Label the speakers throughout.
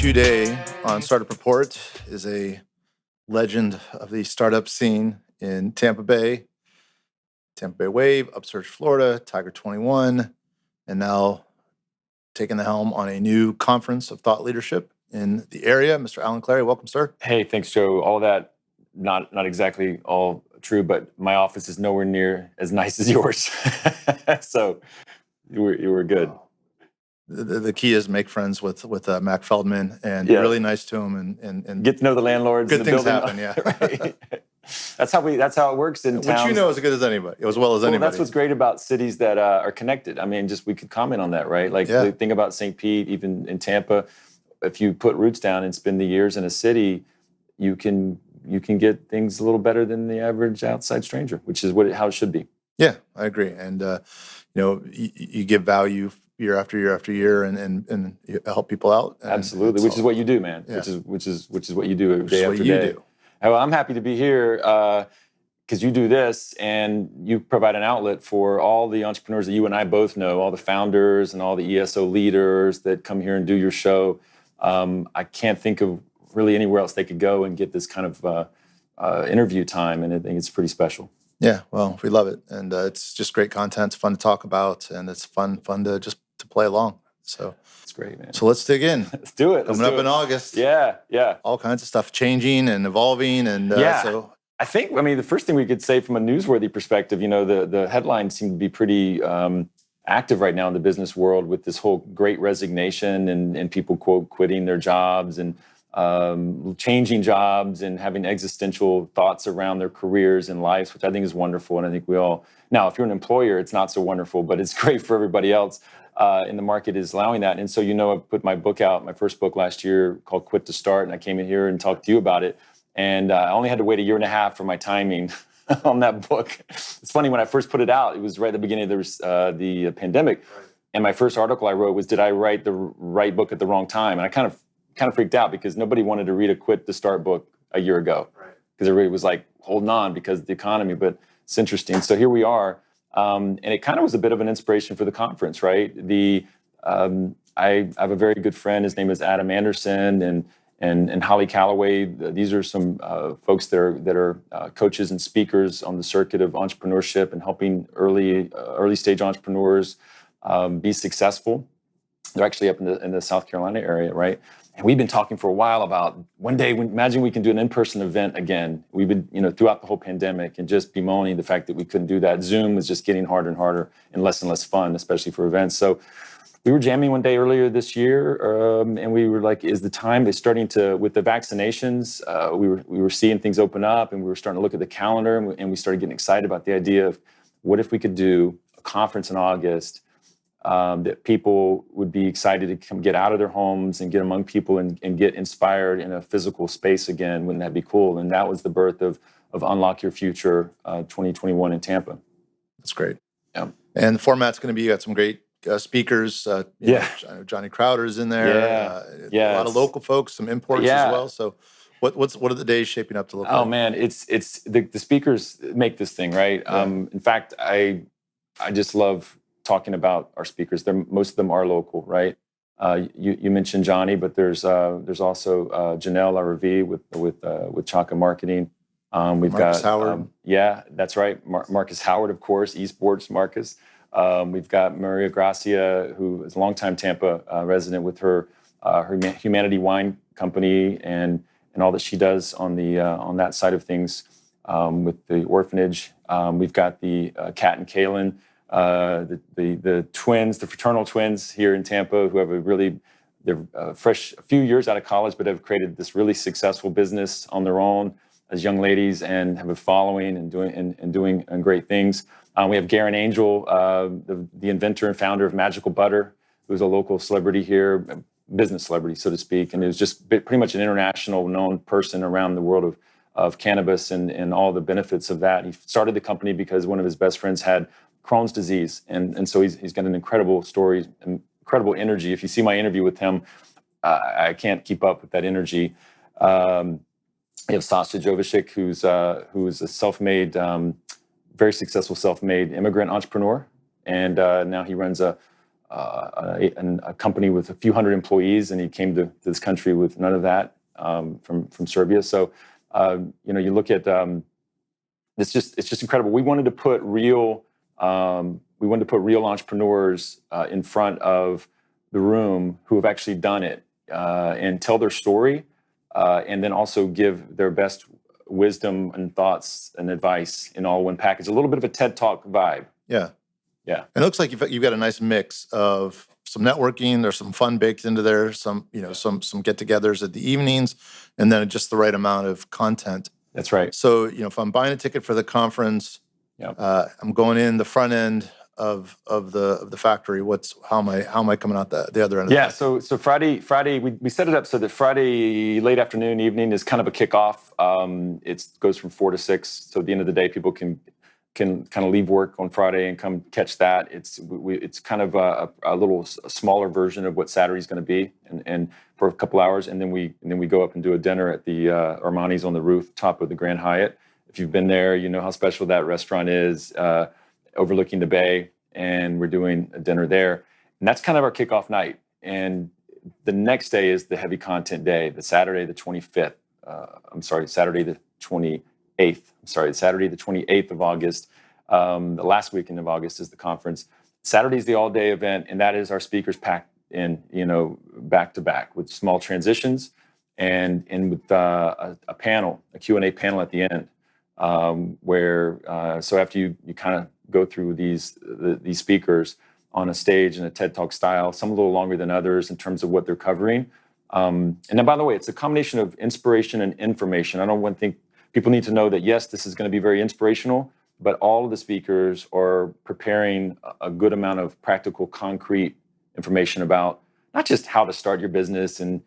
Speaker 1: go-to day on Startup Report is a legend of the startup scene in Tampa Bay Wave, Upsurge, Florida, Tiger 21, and now taking the helm on a new conference of thought leadership in the area. Mr. Alan Clary, welcome, sir.
Speaker 2: Hey, thanks, Joe. All that, not exactly all true, but my office is nowhere near as nice as yours. So you were good.
Speaker 1: The key is make friends with Mac Feldman and be really nice to him and
Speaker 2: get to know the landlords.
Speaker 1: Good
Speaker 2: and the
Speaker 1: things
Speaker 2: building.
Speaker 1: happen, yeah.
Speaker 2: Right. That's how it works in towns.
Speaker 1: Which you know as good as anybody, as well as anybody.
Speaker 2: That's what's great about cities that are connected. I mean, just we could comment on that, right? Like the thing about St. Pete, even in Tampa, if you put roots down and spend the years in a city, you can get things a little better than the average outside stranger, which is how it should be.
Speaker 1: Yeah, I agree. And you give value year after year after year, and you help people out.
Speaker 2: Absolutely, which is what you do, man.
Speaker 1: Yeah.
Speaker 2: Which is what you do day after day.
Speaker 1: Do.
Speaker 2: Well, I'm happy to be here because you do this, and you provide an outlet for all the entrepreneurs that you and I both know, all the founders and all the ESO leaders that come here and do your show. I can't think of really anywhere else they could go and get this kind of interview time, and I think it's pretty special.
Speaker 1: Yeah, well, we love it, and it's just great content. It's fun to talk about, and it's fun to play along. So
Speaker 2: it's great, man.
Speaker 1: So let's dig in.
Speaker 2: Let's do it.
Speaker 1: Coming up in August.
Speaker 2: Yeah.
Speaker 1: All kinds of stuff changing and evolving, and so
Speaker 2: I think, the first thing we could say from a newsworthy perspective, the headlines seem to be pretty active right now in the business world with this whole great resignation and people, quote, quitting their jobs and changing jobs and having existential thoughts around their careers and lives, which I think is wonderful. And I think we all, now, if you're an employer, it's not so wonderful, but it's great for everybody else in the market is allowing that. And so, I put my book out, my first book last year called Quit to Start, and I came in here and talked to you about it. And I only had to wait a year and a half for my timing on that book. It's funny, when I first put it out, it was right at the beginning of the pandemic. Right. And my first article I wrote was, did I write the right book at the wrong time? And I kind of freaked out because nobody wanted to read a Quit to Start book a year ago. Right. Because everybody was like holding on because of the economy. But it's interesting. So here we are. And it kind of was a bit of an inspiration for the conference, right? I have a very good friend. His name is Adam Anderson and Holly Calloway. These are some folks that are coaches and speakers on the circuit of entrepreneurship and helping early stage entrepreneurs be successful. They're actually up in the South Carolina area, right? And we've been talking for a while about one day, imagine we can do an in-person event again. We've been, throughout the whole pandemic and just bemoaning the fact that we couldn't do that. Zoom was just getting harder and harder and less fun, especially for events. So we were jamming one day earlier this year, and we were like, is the time? They're starting to, with the vaccinations, we were seeing things open up, and we were starting to look at the calendar, and we started getting excited about the idea of what if we could do a conference in August that people would be excited to come get out of their homes and get among people and get inspired in a physical space again. Wouldn't that be cool? And that was the birth of Unlock Your Future 2021 in Tampa.
Speaker 1: That's great.
Speaker 2: Yeah.
Speaker 1: And the format's going to be, you got some great speakers. Johnny Crowder's in there. A lot of local folks, some imports as well. So what are the days shaping up to look like?
Speaker 2: Oh man, it's the speakers make this thing, right? Yeah. In fact, I just love talking about our speakers. Most of them are local, right? You mentioned Johnny, but there's also Janelle Laravi with Chaka Marketing. We've
Speaker 1: Marcus
Speaker 2: got
Speaker 1: Howard.
Speaker 2: Yeah, that's right. Marcus Howard, of course, esports Marcus. We've got Maria Gracia, who is a longtime Tampa resident with her Humanity Wine Company and all that she does on that side of things with the orphanage. We've got the Kat and Kaylin, the twins, the fraternal twins here in Tampa, who have they're fresh, a few years out of college, but have created this really successful business on their own as young ladies and have a following and doing great things. We have Garen Angel, the inventor and founder of Magical Butter, who's a local celebrity here, business celebrity, so to speak, and is just pretty much an international known person around the world of cannabis and all the benefits of that. He started the company because one of his best friends had Crohn's disease, and so he's got an incredible story, incredible energy. If you see my interview with him, I can't keep up with that energy. You have Sasha Jovicic, who's a self-made, very successful self-made immigrant entrepreneur, and now he runs a a company with a few hundred employees, and he came to this country with none of that, from Serbia. So you look at it's just incredible. We wanted to put real entrepreneurs in front of the room who have actually done it, and tell their story, and then also give their best wisdom and thoughts and advice in all one package. A little bit of a TED Talk vibe.
Speaker 1: Yeah.
Speaker 2: Yeah.
Speaker 1: And it looks like you've got a nice mix of some networking. There's some fun baked into there. Some get-togethers at the evenings, and then just the right amount of content.
Speaker 2: That's right.
Speaker 1: So if I'm buying a ticket for the conference, I'm going in the front end of the factory. How am I coming out the other end?
Speaker 2: Yeah. So Friday we set it up so that Friday late afternoon, evening is kind of a kickoff. It goes from 4 to 6. So at the end of the day, people can kind of leave work on Friday and come catch that. It's kind of a little smaller version of what Saturday's going to be, and for a couple hours, and then we go up and do a dinner at the Armani's on the rooftop of the Grand Hyatt. If you've been there, you know how special that restaurant is, overlooking the bay, and we're doing a dinner there, and that's kind of our kickoff night. And the next day is the heavy content day, the Saturday the 25th. Saturday the 28th. Saturday the 28th of August. The last weekend of August is the conference. Saturday's the all-day event, and that is our speakers packed in, back to back with small transitions, and with a Q&A panel at the end, where so after you kind of go through these speakers on a stage in a TED Talk style, some a little longer than others in terms of what they're covering. And then, by the way, it's a combination of inspiration and information. I don't think people need to know that, yes, this is going to be very inspirational, but all of the speakers are preparing a good amount of practical, concrete information about not just how to start your business and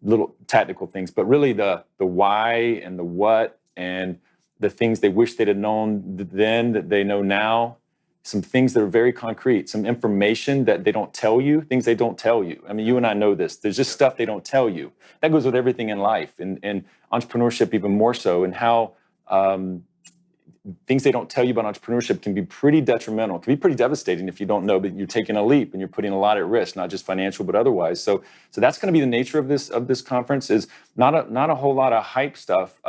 Speaker 2: little tactical things, but really the why and the what, and the things they wish they'd have known then that they know now. Some things that are very concrete, some information that they don't tell you, things they don't tell you. I mean, you and I know this. There's just stuff they don't tell you. That goes with everything in life, and entrepreneurship even more so, and how things they don't tell you about entrepreneurship can be pretty detrimental, can be pretty devastating if you don't know, but you're taking a leap and you're putting a lot at risk, not just financial, but otherwise. So that's going to be the nature of this conference, is not a whole lot of hype stuff.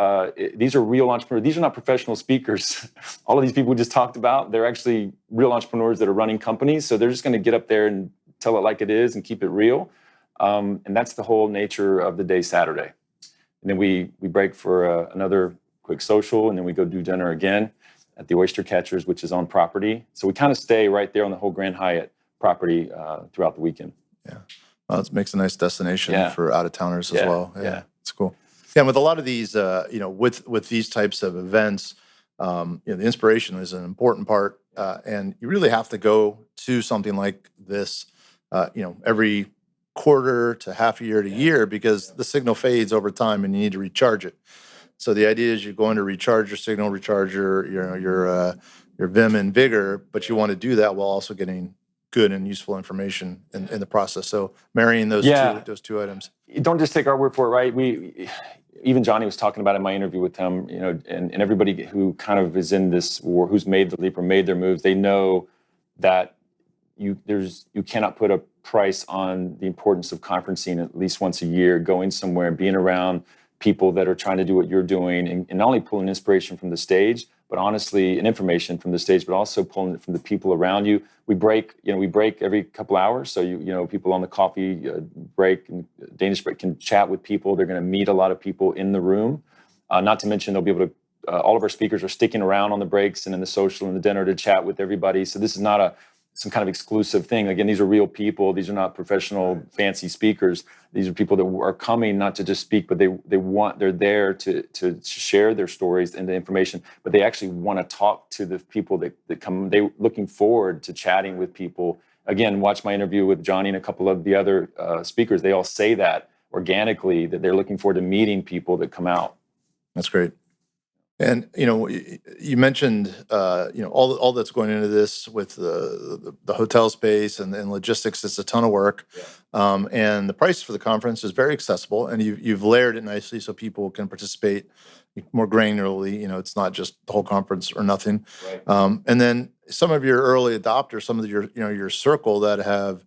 Speaker 2: These are real entrepreneurs. These are not professional speakers. All of these people we just talked about, they're actually real entrepreneurs that are running companies. So they're just going to get up there and tell it like it is and keep it real. And that's the whole nature of the day Saturday. And then we break for another quick social, and then we go do dinner again at the Oyster Catchers, which is on property. So we kind of stay right there on the whole Grand Hyatt property throughout the weekend. Yeah,
Speaker 1: well, it makes a nice destination for out-of-towners as well.
Speaker 2: Yeah,
Speaker 1: it's cool. Yeah, and with a lot of these, with these types of events, the inspiration is an important part, and you really have to go to something like this, every quarter to half a year to year, because the signal fades over time, and you need to recharge it. So the idea is you're going to recharge your signal, recharge your vim and vigor, but you want to do that while also getting good and useful information in the process. So marrying those two items.
Speaker 2: You don't just take our word for it, right? Even Johnny was talking about in my interview with him, and everybody who kind of is in this, or who's made the leap or made their moves, they know that you cannot put a price on the importance of conferencing at least once a year, going somewhere, being around people that are trying to do what you're doing, and not only pulling inspiration from the stage, but honestly, and information from the stage, but also pulling it from the people around you. We break every couple hours, so people on the coffee break and Danish break can chat with people. They're going to meet a lot of people in the room. Not to mention, they'll be able to. All of our speakers are sticking around on the breaks and in the social and the dinner to chat with everybody. So this is not some kind of exclusive thing. Again, these are real people. These are not professional, fancy speakers. These are people that are coming not to just speak, but they're there to share their stories and the information, but they actually want to talk to the people that come. They're looking forward to chatting with people. Again, watch my interview with Johnny and a couple of the other speakers. They all say that organically, that they're looking forward to meeting people that come out.
Speaker 1: That's great. And you mentioned all that's going into this with the hotel space and logistics. It's a ton of work, and the price for the conference is very accessible. And you've layered it nicely so people can participate more granularly. It's not just the whole conference or nothing.
Speaker 2: Right.
Speaker 1: And then some of your early adopters, some of your circle that have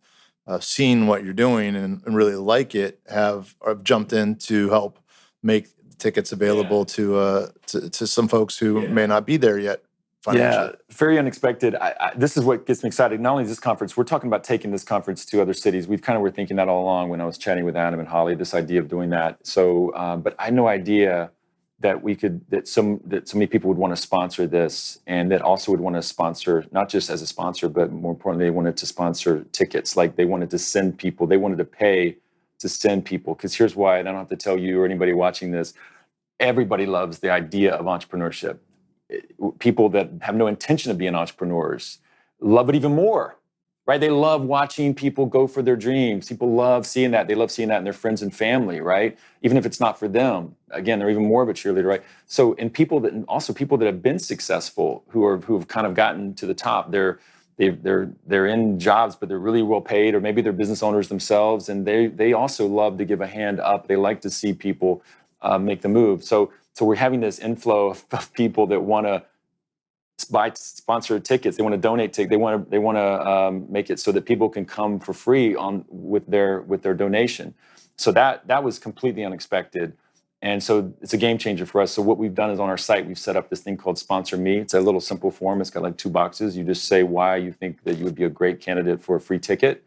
Speaker 1: seen what you're doing and really like it have jumped in to help make tickets available to some folks who may not be there yet financially.
Speaker 2: Yeah, very unexpected. This is what gets me excited. Not only is this conference, we're talking about taking this conference to other cities. We've kind of were thinking that all along when I was chatting with Adam and Holly, this idea of doing that. So, but I had no idea that that so many people would want to sponsor this, and that also would want to sponsor, not just as a sponsor, but more importantly, they wanted to sponsor tickets. Like they wanted to send people, they wanted to pay to send people. Because here's why, and I don't have to tell you or anybody watching this, everybody loves the idea of entrepreneurship. People that have no intention of being entrepreneurs love it even more, right? They love watching people go for their dreams. People love seeing that. They love seeing that in their friends and family, right? Even if it's not for them. Again, they're even more of a cheerleader, right? So, and people that have been successful, who've kind of gotten to the top, they're in jobs, but they're really well paid, or maybe they're business owners themselves, and they also love to give a hand up. They like to see people make the move. So we're having this inflow of people that want to buy sponsored tickets. They want to donate tickets. They want to make it so that people can come for free with their donation. So that was completely unexpected, and so it's a game changer for us. So what we've done is on our site we've set up this thing called Sponsor Me. It's a little simple form. It's got like 2 boxes. You just say why you think that you would be a great candidate for a free ticket.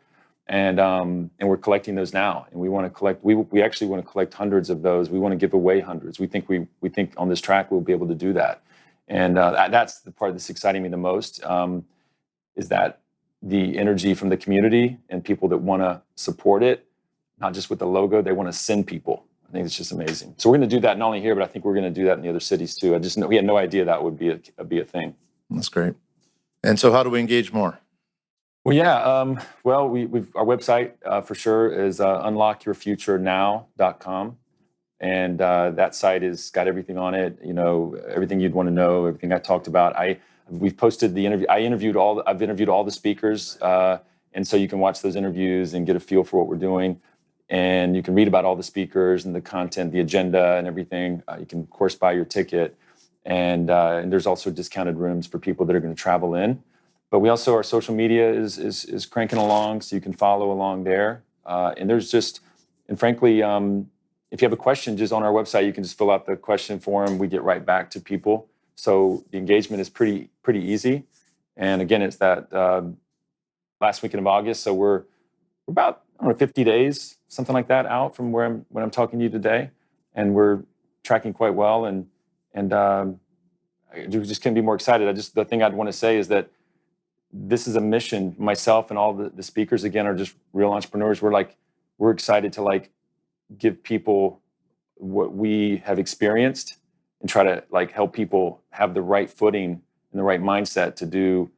Speaker 2: And we're collecting those now, and we want to collect. We actually want to collect hundreds of those. We want to give away hundreds. We think on this track we'll be able to do that, and that's the part that's exciting me the most. Is that the energy from the community and people that want to support it, not just with the logo. They want to send people. I think it's just amazing. So we're going to do that not only here, but I think we're going to do that in the other cities too. We had no idea that would be a thing.
Speaker 1: That's great. And so, how do we engage more?
Speaker 2: Well, yeah. We've our website for sure is unlockyourfuturenow.com, and that site has got everything on it. You know, everything you'd want to know, everything I talked about. We've posted the interview. I've interviewed all the speakers, and so you can watch those interviews and get a feel for what we're doing. And you can read about all the speakers and the content, the agenda, and everything. You can, of course, buy your ticket, and there's also discounted rooms for people that are going to travel in. But we also, our social media is cranking along, so you can follow along there. And frankly, if you have a question, just on our website, you can just fill out the question form. We get right back to people. So the engagement is pretty easy. And again, it's that last weekend of August. So we're about 50 days, something like that, out from when I'm talking to you today, and we're tracking quite well. And I just can't be more excited. The thing I'd want to say is that this is a mission. Myself and all the speakers, again, are just real entrepreneurs. We're excited to give people what we have experienced and try to help people have the right footing and the right mindset to do.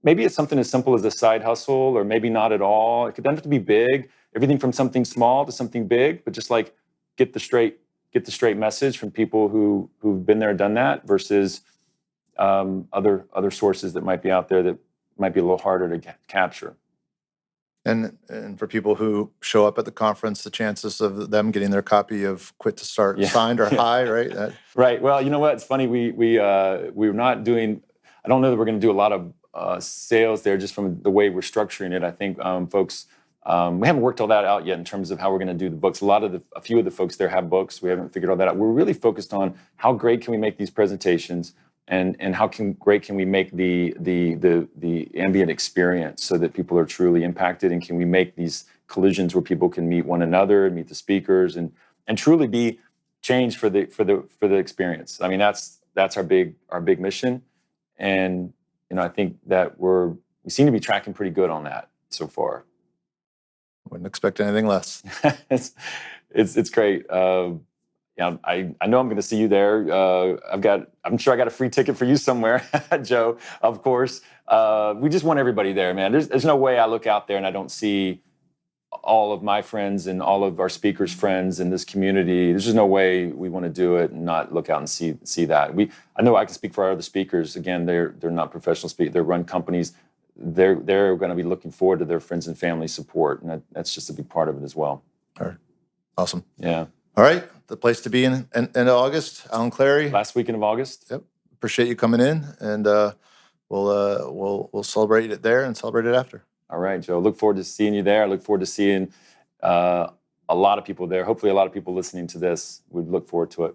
Speaker 2: Maybe it's something as simple as a side hustle, or maybe not at all. It doesn't have to be big. Everything from something small to something big, but just get the straight message from people who've been there, done that, versus other sources that might be out there that might be a little harder to capture.
Speaker 1: And for people who show up at the conference, the chances of them getting their copy of Quit to Start signed are high, right?
Speaker 2: Right. Well, you know what? It's funny. We're not doing. I don't know that we're going to do a lot of sales there, just from the way we're structuring it. I think folks. We haven't worked all that out yet in terms of how we're going to do the books. A few of the folks there have books. We haven't figured all that out. We're really focused on how great can we make these presentations, and how great can we make the ambient experience so that people are truly impacted, and can we make these collisions where people can meet one another, meet the speakers, and truly be changed for the experience. I mean, that's our big mission, and I think that we seem to be tracking pretty good on that so far.
Speaker 1: Wouldn't expect anything less.
Speaker 2: It's great. Yeah, I know I'm going to see you there. I'm sure I got a free ticket for you somewhere, Joe. Of course. We just want everybody there, man. There's no way I look out there and I don't see all of my friends and all of our speakers' friends in this community. There's just no way we want to do it and not look out and see that. I know I can speak for our other speakers. Again, they're not professional speakers. They run companies. They're going to be looking forward to their friends and family support, and that's just a big part of it as well.
Speaker 1: All right. Awesome.
Speaker 2: Yeah.
Speaker 1: All right. The place to be in August, Alan Clary.
Speaker 2: Last weekend of August.
Speaker 1: Yep. Appreciate you coming in, and we'll celebrate it there and celebrate it after.
Speaker 2: All right, Joe. Look forward to seeing you there. I look forward to seeing a lot of people there. Hopefully, a lot of people listening to this would look forward to it.